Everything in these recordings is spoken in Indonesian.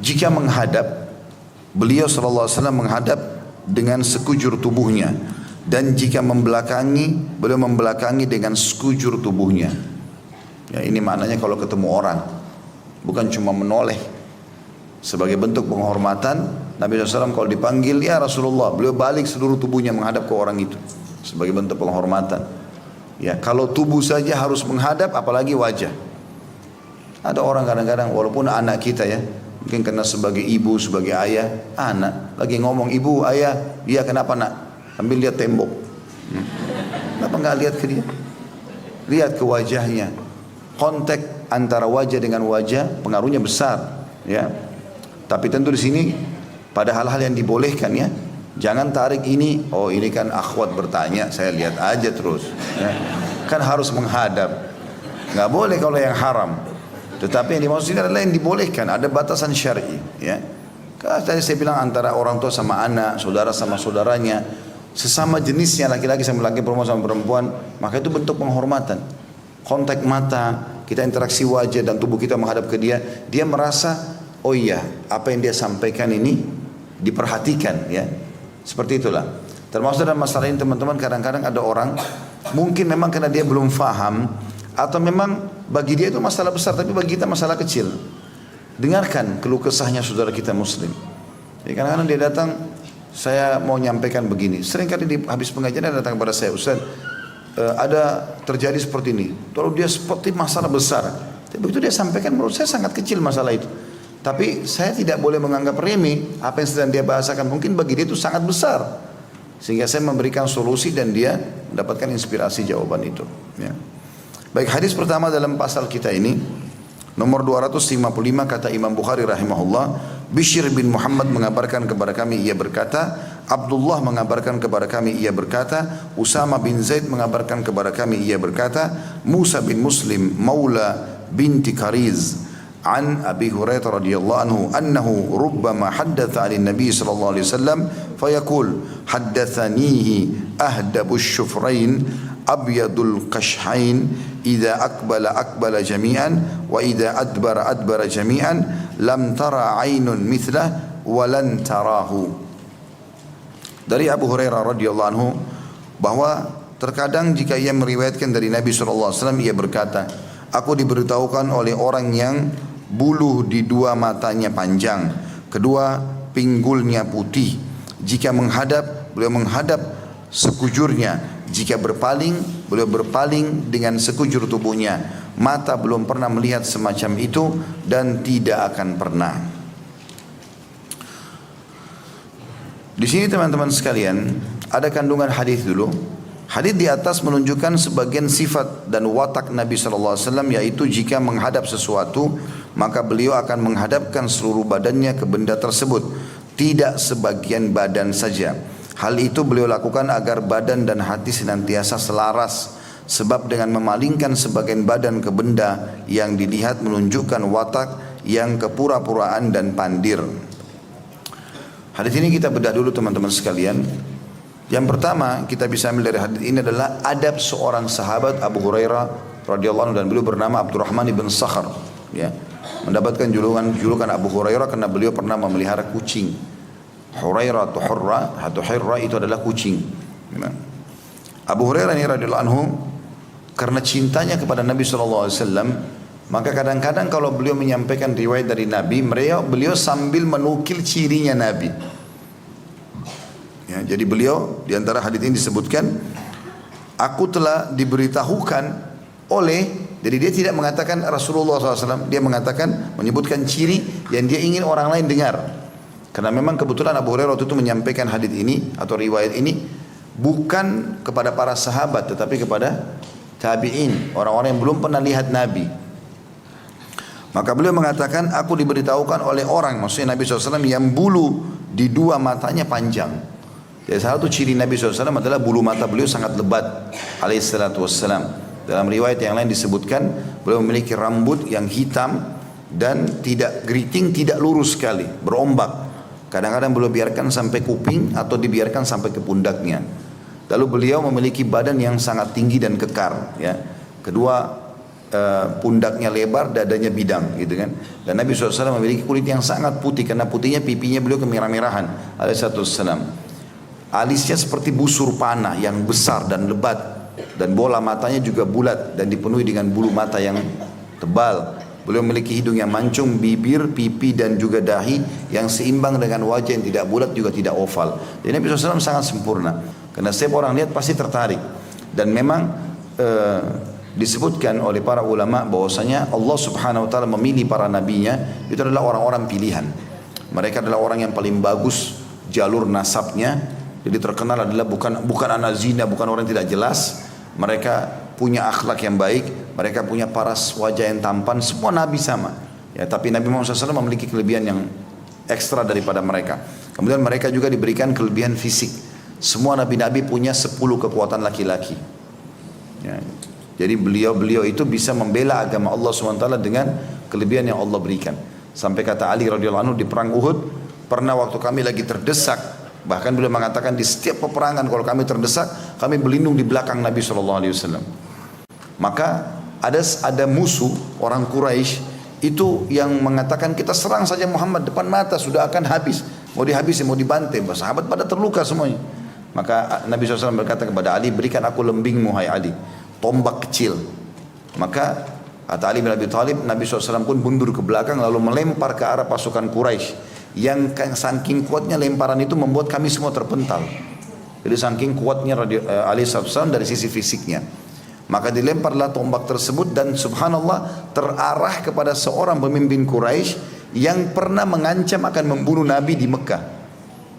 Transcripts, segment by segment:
jika menghadap, beliau sallallahu alaihi wasallam menghadap dengan sekujur tubuhnya, dan jika membelakangi, beliau membelakangi dengan sekujur tubuhnya. Ya, ini maknanya kalau ketemu orang, bukan cuma menoleh. Sebagai bentuk penghormatan, Nabi SAW kalau dipanggil, ya Rasulullah, beliau balik seluruh tubuhnya menghadap ke orang itu. Sebagai bentuk penghormatan. Ya, kalau tubuh saja harus menghadap, apalagi wajah. Ada orang kadang-kadang, walaupun anak kita ya, mungkin karena sebagai ibu, sebagai ayah, anak lagi ngomong, ibu, ayah, dia kenapa nak? Ambil lihat tembok. Kenapa nggak lihat ke dia? Lihat ke wajahnya. Kontak antara wajah dengan wajah pengaruhnya besar, ya. Tapi tentu di sini pada hal-hal yang dibolehkan ya. Jangan tarik ini, oh ini kan akhwat bertanya, saya lihat aja terus. Ya. Kan harus menghadap. Nggak boleh kalau yang haram. Tetapi yang dimaksud ini adalah yang dibolehkan, ada batasan syar'i. Ya. Tadi saya bilang antara orang tua sama anak, saudara sama saudaranya, sesama jenisnya laki-laki sama laki, perempuan sama perempuan, maka itu bentuk penghormatan. Kontak mata, kita interaksi wajah dan tubuh kita menghadap ke dia, dia merasa, oh iya, apa yang dia sampaikan ini diperhatikan ya. Seperti itulah. Termasuk dalam masalah ini teman-teman, kadang-kadang ada orang mungkin memang karena dia belum faham, atau memang bagi dia itu masalah besar, tapi bagi kita masalah kecil. Dengarkan keluh kesahnya saudara kita muslim. Jadi kadang-kadang dia datang, saya mau nyampaikan begini. Seringkali di habis pengajian dia datang kepada saya, Ustaz, ada terjadi seperti ini. Lalu dia seperti masalah besar. Tapi begitu dia sampaikan, menurut saya sangat kecil masalah itu. Tapi saya tidak boleh menganggap remeh apa yang sedang dia bahasakan. Mungkin bagi dia itu sangat besar. Sehingga saya memberikan solusi dan dia mendapatkan inspirasi jawaban itu. Ya. Baik, hadis pertama dalam pasal kita ini, nomor 255, kata Imam Bukhari rahimahullah, Bishr bin Muhammad mengabarkan kepada kami, ia berkata, Abdullah mengabarkan kepada kami, ia berkata, Usama bin Zaid mengabarkan kepada kami, ia berkata, Musa bin Muslim maula binti Kariz an Abi Hurairah radhiyallahu anhu annahu rubbama haddatha 'ala an-nabi sallallahu alaihi wasallam fayaqul haddathanihi ahdabu syufrain abyadul qashhain idza aqbala jami'an wa idza adbara jami'an lam tara 'ainun mithlah wa lan tarahu. Dari Abu Hurairah radhiyallahu anhu bahwa terkadang jika ia meriwayatkan dari Nabi sallallahu alaihi wasallam, ia berkata, aku diberitahukan oleh orang yang buluh di dua matanya panjang, kedua pinggulnya putih. Jika menghadap, beliau menghadap sekujurnya. Jika berpaling, beliau berpaling dengan sekujur tubuhnya. Mata belum pernah melihat semacam itu dan tidak akan pernah. Di sini teman-teman sekalian, ada kandungan hadis dulu. Hadis di atas menunjukkan sebagian sifat dan watak Nabi SAW, yaitu jika menghadap sesuatu, maka beliau akan menghadapkan seluruh badannya ke benda tersebut, tidak sebagian badan saja. Hal itu beliau lakukan agar badan dan hati senantiasa selaras, sebab dengan memalingkan sebagian badan ke benda yang dilihat menunjukkan watak yang kepura-puraan dan pandir. Hadis ini kita bedah dulu teman-teman sekalian. Yang pertama kita bisa ambil dari hadis ini adalah adab seorang sahabat Abu Hurairah radhiyallahu anhu, dan beliau bernama Abdurrahman ibn Sakhar, ya. Mendapatkan julukan Abu Hurairah karena beliau pernah memelihara kucing. Hurairah atau Hirra itu adalah kucing. Ya. Abu Hurairah ini radhiyallahu anhu karena cintanya kepada Nabi sallallahu alaihi wasallam, maka kadang-kadang kalau beliau menyampaikan riwayat dari Nabi, beliau sambil menukil cirinya Nabi. Ya, jadi beliau di antara hadis ini disebutkan, aku telah diberitahukan oleh, jadi dia tidak mengatakan Rasulullah SAW, dia mengatakan, menyebutkan ciri yang dia ingin orang lain dengar. Karena memang kebetulan Abu Hurairah waktu itu menyampaikan hadis ini atau riwayat ini bukan kepada para sahabat, tetapi kepada tabi'in, orang-orang yang belum pernah lihat Nabi. Maka beliau mengatakan, aku diberitahukan oleh orang, maksudnya Nabi SAW, yang bulu di dua matanya panjang. Jadi salah satu ciri Nabi SAW adalah bulu mata beliau sangat lebat alaihissalatu wassalam. Dalam riwayat yang lain disebutkan beliau memiliki rambut yang hitam dan tidak geriting, tidak lurus sekali, berombak. Kadang-kadang beliau biarkan sampai kuping atau dibiarkan sampai ke pundaknya. Lalu beliau memiliki badan yang sangat tinggi dan kekar, ya. Kedua pundaknya lebar, dadanya bidang gitu kan. Dan Nabi SAW memiliki kulit yang sangat putih, karena putihnya pipinya beliau kemerah-merahan alaihissalam. Alisnya seperti busur panah yang besar dan lebat, dan bola matanya juga bulat dan dipenuhi dengan bulu mata yang tebal. Beliau memiliki hidung yang mancung, bibir, pipi dan juga dahi yang seimbang dengan wajah yang tidak bulat juga tidak oval. Jadi Nabi SAW sangat sempurna, karena setiap orang lihat pasti tertarik. Dan memang disebutkan oleh para ulama bahwasanya Allah Subhanahu wa taala memilih para nabinya itu adalah orang-orang pilihan. Mereka adalah orang yang paling bagus jalur nasabnya. Jadi terkenal adalah bukan anak zina, bukan orang yang tidak jelas. Mereka punya akhlak yang baik, mereka punya paras wajah yang tampan. Semua nabi sama. Ya, tapi Nabi Muhammad SAW memiliki kelebihan yang ekstra daripada mereka. Kemudian mereka juga diberikan kelebihan fisik. Semua nabi-nabi punya 10 kekuatan laki-laki. Ya. Jadi beliau itu bisa membela agama Allah SWT dengan kelebihan yang Allah berikan. Sampai kata Ali radhiyallahu anhu di perang Uhud, pernah waktu kami lagi terdesak, bahkan beliau mengatakan di setiap peperangan kalau kami terdesak, kami berlindung di belakang Nabi SAW. Maka ada musuh orang Quraisy itu yang mengatakan kita serang saja Muhammad, depan mata sudah akan habis, mau dihabisi, mau dibantai. Sahabat pada terluka semuanya. Maka Nabi SAW berkata kepada Ali, berikan aku lembingmu hai Ali, tombak kecil. Maka kata Ali bin Abi Thalib, Nabi SAW pun mundur ke belakang lalu melempar ke arah pasukan Quraisy. Yang saking kuatnya lemparan itu membuat kami semua terpental. Jadi saking kuatnya Ali SAW dari sisi fisiknya. Maka dilemparlah tombak tersebut dan subhanallah terarah kepada seorang pemimpin Quraisy yang pernah mengancam akan membunuh Nabi di Mekah.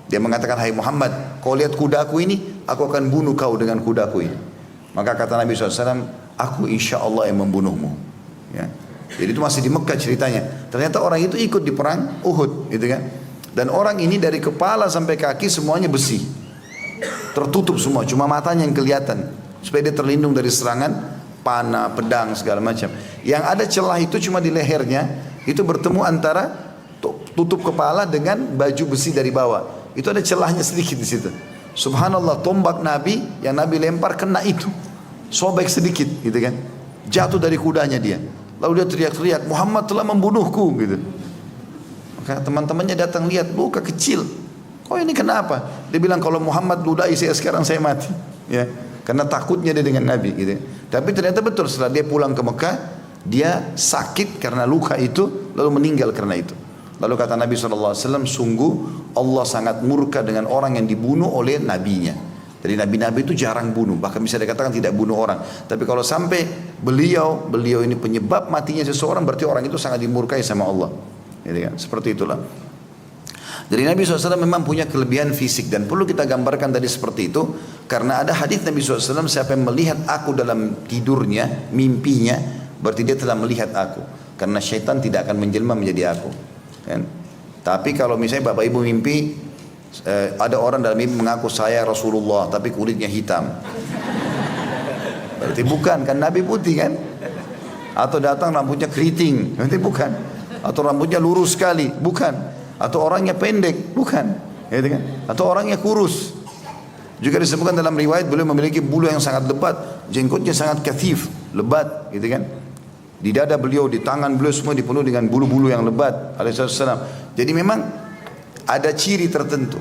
Dia mengatakan, hai Muhammad, kau lihat kudaku ini, aku akan bunuh kau dengan kudaku ini. Maka kata Nabi SAW, aku insya Allah yang membunuhmu. Ya. Jadi itu masih di Mekah ceritanya. Ternyata orang itu ikut di perang Uhud, gitu kan? Dan orang ini dari kepala sampai kaki semuanya besi, tertutup semua, cuma matanya yang kelihatan, supaya dia terlindung dari serangan panah, pedang, segala macam. Yang ada celah itu cuma di lehernya, itu bertemu antara tutup kepala dengan baju besi dari bawah. Itu ada celahnya sedikit di situ. Subhanallah, tombak Nabi yang Nabi lempar kena itu, sobek sedikit, gitu kan? Jatuh dari kudanya dia. Lalu dia teriak-teriak, Muhammad telah membunuhku, gitu. Maka teman-temannya datang lihat, luka kecil. Kok ini kenapa? Dia bilang kalau Muhammad ludahi saya sekarang saya mati. Ya, karena takutnya dia dengan Nabi, gitu. Tapi ternyata betul setelah dia pulang ke Mekah, dia sakit karena luka itu, lalu meninggal karena itu. Lalu kata Nabi SAW, sungguh Allah sangat murka dengan orang yang dibunuh oleh nabinya. Jadi nabi-nabi itu jarang bunuh, bahkan bisa dikatakan tidak bunuh orang. Tapi kalau sampai beliau ini penyebab matinya seseorang, berarti orang itu sangat dimurkai sama Allah. Gitu kan? Seperti itulah. Jadi Nabi SAW memang punya kelebihan fisik, dan perlu kita gambarkan tadi seperti itu karena ada hadis Nabi SAW, siapa yang melihat aku dalam tidurnya, mimpinya, berarti dia telah melihat aku, karena syaitan tidak akan menjelma menjadi aku. Kan? Tapi kalau misalnya bapak ibu mimpi ada orang dalam mimpi mengaku saya Rasulullah tapi kulitnya hitam, berarti bukan, kan Nabi putih kan? Atau datang rambutnya keriting, berarti bukan. Atau rambutnya lurus sekali, bukan. Atau orangnya pendek, bukan. Gitu kan? Atau orangnya kurus. Juga disebutkan dalam riwayat beliau memiliki bulu yang sangat lebat, jenggotnya sangat kathif, lebat, gitu kan? Di dada beliau, di tangan beliau semua dipenuhi dengan bulu-bulu yang lebat alaihissalam. Jadi memang ada ciri tertentu.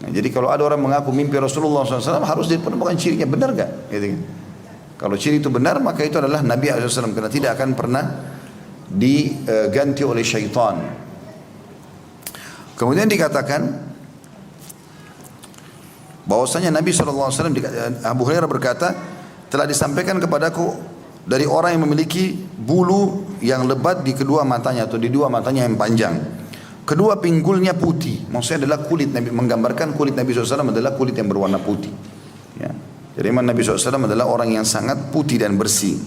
Nah, jadi kalau ada orang mengaku mimpi Rasulullah SAW, harus dipertemukan cirinya, benar gak? Gitu kan? Kalau ciri itu benar, maka itu adalah Nabi SAW, karena tidak akan pernah diganti oleh syaitan. Kemudian dikatakan bahwasanya Nabi SAW, Abu Hurairah berkata, telah disampaikan kepadaku dari orang yang memiliki bulu yang lebat di kedua matanya atau di dua matanya yang panjang. Kedua pinggulnya putih, maksudnya adalah kulit Nabi, menggambarkan kulit Nabi SAW adalah kulit yang berwarna putih. Ya. Jadi memang Nabi SAW adalah orang yang sangat putih dan bersih.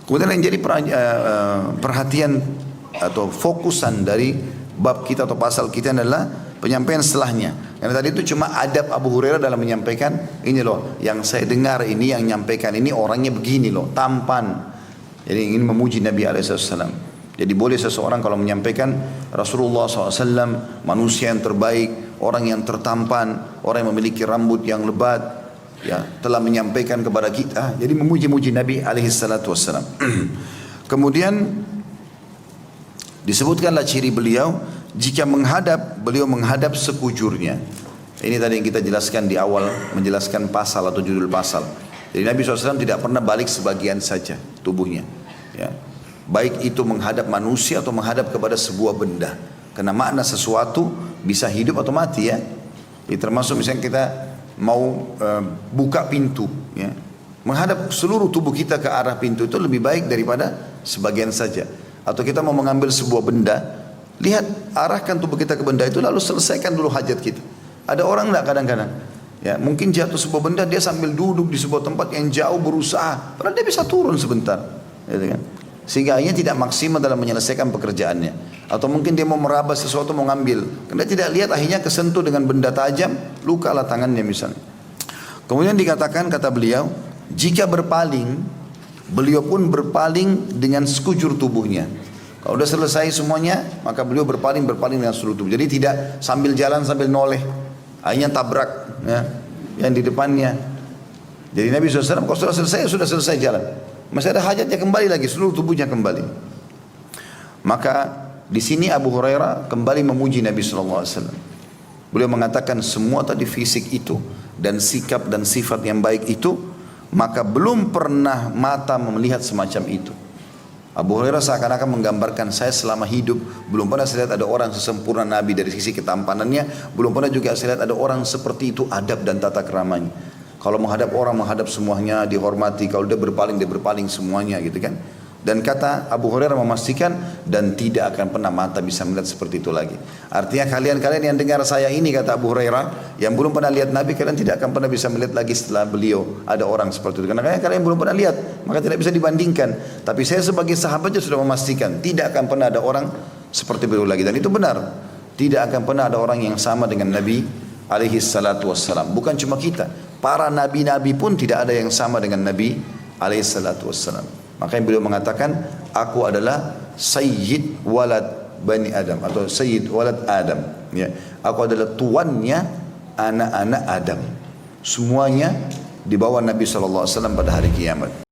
Kemudian yang jadi perhatian atau fokusan dari bab kita atau pasal kita adalah penyampaian setelahnya. Karena tadi itu cuma adab Abu Hurairah dalam menyampaikan, ini loh yang saya dengar ini, yang menyampaikan ini orangnya begini loh, tampan. Jadi ingin memuji Nabi SAW. Jadi boleh seseorang kalau menyampaikan Rasulullah SAW manusia yang terbaik, orang yang tertampan, orang yang memiliki rambut yang lebat, ya telah menyampaikan kepada kita. Jadi memuji-muji Nabi alaihi salatu wassalam. Kemudian disebutkanlah ciri beliau, jika beliau menghadap sekujurnya. Ini tadi yang kita jelaskan di awal, menjelaskan pasal atau judul pasal. Jadi Nabi SAW tidak pernah balik sebagian saja tubuhnya, ya. Baik itu menghadap manusia atau menghadap kepada sebuah benda. Karena makna sesuatu bisa hidup atau mati, ya. Jadi termasuk misalnya kita mau buka pintu, ya. Menghadap seluruh tubuh kita ke arah pintu itu lebih baik daripada sebagian saja. Atau kita mau mengambil sebuah benda, lihat, arahkan tubuh kita ke benda itu lalu selesaikan dulu hajat kita. Ada orang enggak kadang-kadang, ya, mungkin jatuh sebuah benda, dia sambil duduk di sebuah tempat yang jauh berusaha, padahal dia bisa turun sebentar, gitu kan? Sehingga akhirnya tidak maksimal dalam menyelesaikan pekerjaannya. Atau mungkin dia mau meraba sesuatu, mau ngambil, karena tidak lihat, akhirnya kesentuh dengan benda tajam, lukalah tangannya misalnya. Kemudian dikatakan, kata beliau, jika berpaling, beliau pun berpaling dengan sekujur tubuhnya. Kalau sudah selesai semuanya, maka beliau berpaling dengan seluruh tubuh. Jadi tidak sambil jalan sambil noleh, akhirnya tabrak, ya, yang di depannya. Jadi Nabi SAW kalau sudah selesai jalan, masih ada hajatnya, kembali lagi seluruh tubuhnya kembali. Maka di sini Abu Hurairah kembali memuji Nabi SAW. Beliau mengatakan semua tadi fisik itu dan sikap dan sifat yang baik itu, maka belum pernah mata melihat semacam itu. Abu Hurairah seakan-akan menggambarkan, saya selama hidup belum pernah saya lihat ada orang sesempurna Nabi dari sisi ketampanannya, belum pernah juga saya lihat ada orang seperti itu adab dan tata keramanya. Kalau menghadap orang, menghadap semuanya, dihormati. Kalau dia berpaling semuanya, gitu kan. Dan kata Abu Hurairah memastikan, dan tidak akan pernah mata bisa melihat seperti itu lagi. Artinya kalian yang dengar saya ini, kata Abu Hurairah, yang belum pernah lihat Nabi, kalian tidak akan pernah bisa melihat lagi setelah beliau ada orang seperti itu. Karena kalian belum pernah lihat, maka tidak bisa dibandingkan. Tapi saya sebagai sahabatnya sudah memastikan, tidak akan pernah ada orang seperti beliau lagi. Dan itu benar, tidak akan pernah ada orang yang sama dengan Nabi alaihi salatu wassalam. Bukan cuma kita, para nabi-nabi pun tidak ada yang sama dengan Nabi alaihi salatu wassalam. Makanya beliau mengatakan, aku adalah Sayyid Walad Bani Adam, atau Sayyid Walad Adam, ya. Aku adalah tuannya anak-anak Adam. Semuanya di bawah Nabi SAW pada hari kiamat.